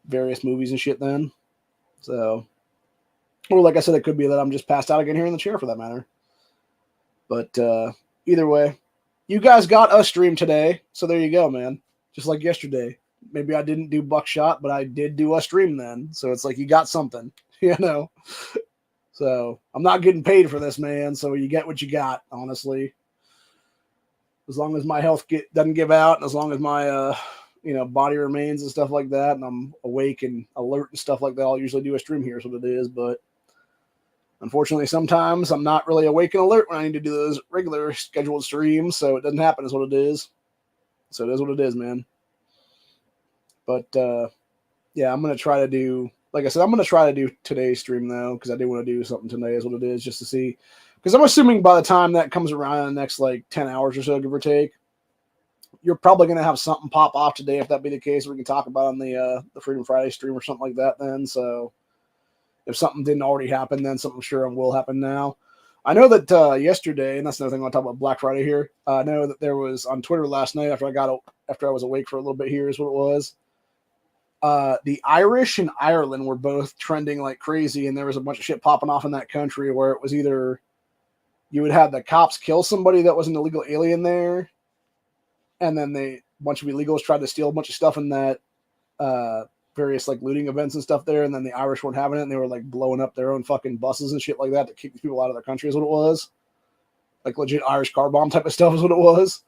various movies and shit then. So, or like I said, it could be that I'm just passed out again here in the chair for that matter. But either way, you guys got a stream today. So there you go, man. Just like yesterday. Maybe I didn't do Buckshot, but I did do a stream then. So it's like you got something, you know. So I'm not getting paid for this, man. So you get what you got, honestly. As long as my health doesn't give out, and as long as my body remains and stuff like that, and I'm awake and alert and stuff like that, I'll usually do a stream here, is what it is. But unfortunately, sometimes I'm not really awake and alert when I need to do those regular scheduled streams, so it doesn't happen, is what it is. So it is what it is, man. But yeah, I'm gonna try to do, like I said, I'm gonna try to do today's stream though, because I do want to do something today, is what it is, just to see. Because I'm assuming by the time that comes around in the next like 10 hours or so, give or take, you're probably going to have something pop off today. If that be the case, we can talk about on the Freedom Friday stream or something like that then. So if something didn't already happen, then something sure will happen now. I know that yesterday, and that's another thing I want to talk about Black Friday here. I know that there was on Twitter last night after I was awake for a little bit here is what it was. The Irish and Ireland were both trending like crazy, and there was a bunch of shit popping off in that country where it was either you would have the cops kill somebody that was an illegal alien there, and then a bunch of illegals tried to steal a bunch of stuff in that various like looting events and stuff there, and then the Irish weren't having it, and they were like blowing up their own fucking buses and shit like that to kick people out of their country is what it was. Like legit Irish car bomb type of stuff is what it was.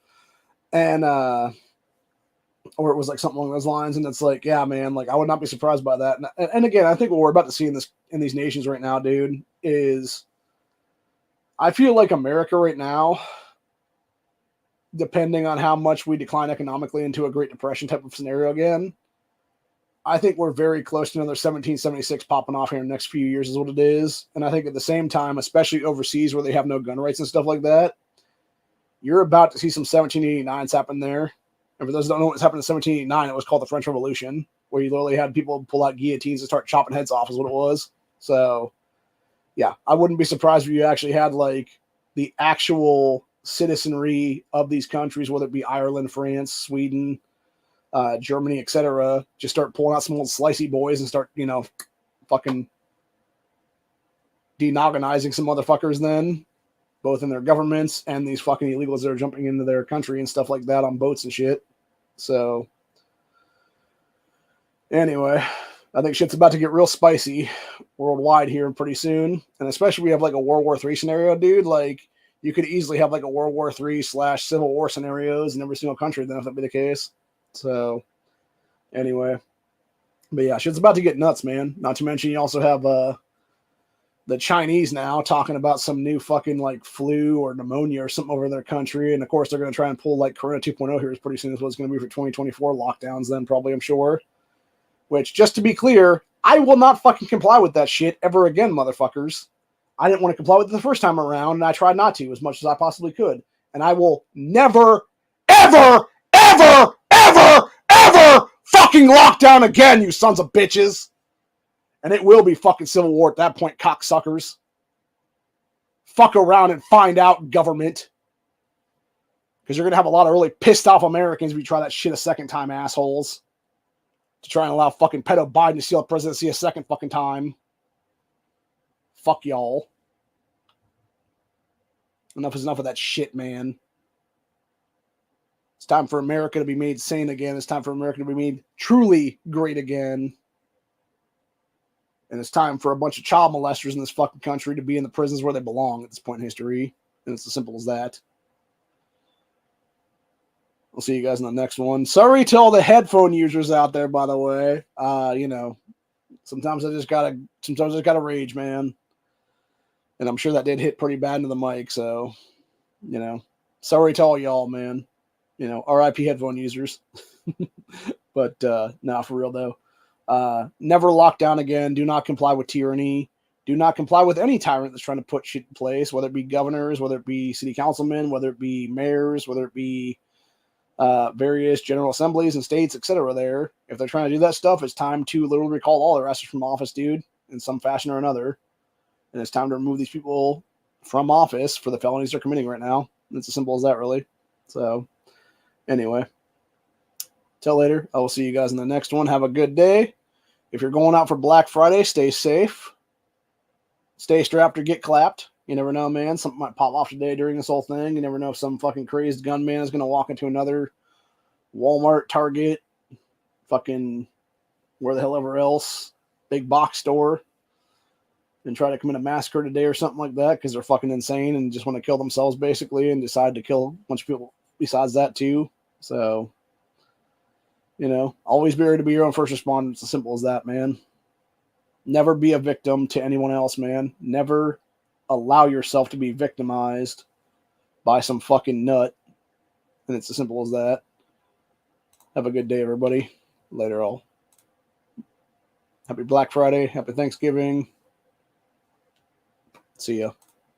And or it was like something along those lines, and it's like, yeah, man, like I would not be surprised by that. And again, I think what we're about to see in these nations right now, dude, is I feel like America right now, depending on how much we decline economically into a Great Depression type of scenario again, I think we're very close to another 1776 popping off here in the next few years is what it is. And I think at the same time, especially overseas where they have no gun rights and stuff like that, you're about to see some 1789s happen there. And for those that don't know what's happened in 1789, it was called the French Revolution, where you literally had people pull out guillotines and start chopping heads off is what it was. So, yeah, I wouldn't be surprised if you actually had, like, the actual citizenry of these countries, whether it be Ireland, France, Sweden, Germany, etc., just start pulling out some old slicey boys and start, you know, fucking denogonizing some motherfuckers then, both in their governments and these fucking illegals that are jumping into their country and stuff like that on boats and shit. So, anyway, I think shit's about to get real spicy worldwide here pretty soon. And especially we have like a World War III scenario, dude. Like, you could easily have like a World War III / Civil War scenarios in every single country then if that be the case. So, anyway. But yeah, shit's about to get nuts, man. Not to mention you also have the Chinese now talking about some new fucking like flu or pneumonia or something over in their country. And of course, they're going to try and pull like Corona 2.0 here pretty soon is what it's going to be for 2024 lockdowns then probably, I'm sure. Which, just to be clear, I will not fucking comply with that shit ever again, motherfuckers. I didn't want to comply with it the first time around, and I tried not to as much as I possibly could. And I will never, ever, ever, ever, ever fucking lock down again, you sons of bitches. And it will be fucking civil war at that point, cocksuckers. Fuck around and find out, government. Because you're going to have a lot of really pissed off Americans if you try that shit a second time, assholes. To try and allow fucking pedo Biden to steal the presidency a second fucking time. Fuck y'all. Enough is enough of that shit, man. It's time for America to be made sane again. It's time for America to be made truly great again. And it's time for a bunch of child molesters in this fucking country to be in the prisons where they belong at this point in history. And it's as simple as that. I'll see you guys in the next one. Sorry to all the headphone users out there, by the way. You know, sometimes I just gotta rage, man. And I'm sure that did hit pretty bad into the mic, so, you know, sorry to all y'all, man. You know, RIP headphone users. But, nah, for real, though. Never lock down again. Do not comply with tyranny. Do not comply with any tyrant that's trying to put shit in place, whether it be governors, whether it be city councilmen, whether it be mayors, whether it be various general assemblies and states, etc. There, if they're trying to do that stuff, it's time to literally recall all their asses from office, dude, in some fashion or another. And it's time to remove these people from office for the felonies they're committing right now. It's as simple as that, really. So, anyway, till later. I will see you guys in the next one. Have a good day. If you're going out for Black Friday, stay safe. Stay strapped or get clapped. You never know, man. Something might pop off today during this whole thing. You never know if some fucking crazed gunman is going to walk into another Walmart, Target, fucking where the hell ever else, big box store, and try to commit a massacre today or something like that because they're fucking insane and just want to kill themselves, basically, and decide to kill a bunch of people besides that, too. So, you know, always be ready to be your own first responder. It's as simple as that, man. Never be a victim to anyone else, man. Never allow yourself to be victimized by some fucking nut. And it's as simple as that. Have a good day, everybody. Later, all. Happy Black Friday. Happy Thanksgiving. See ya.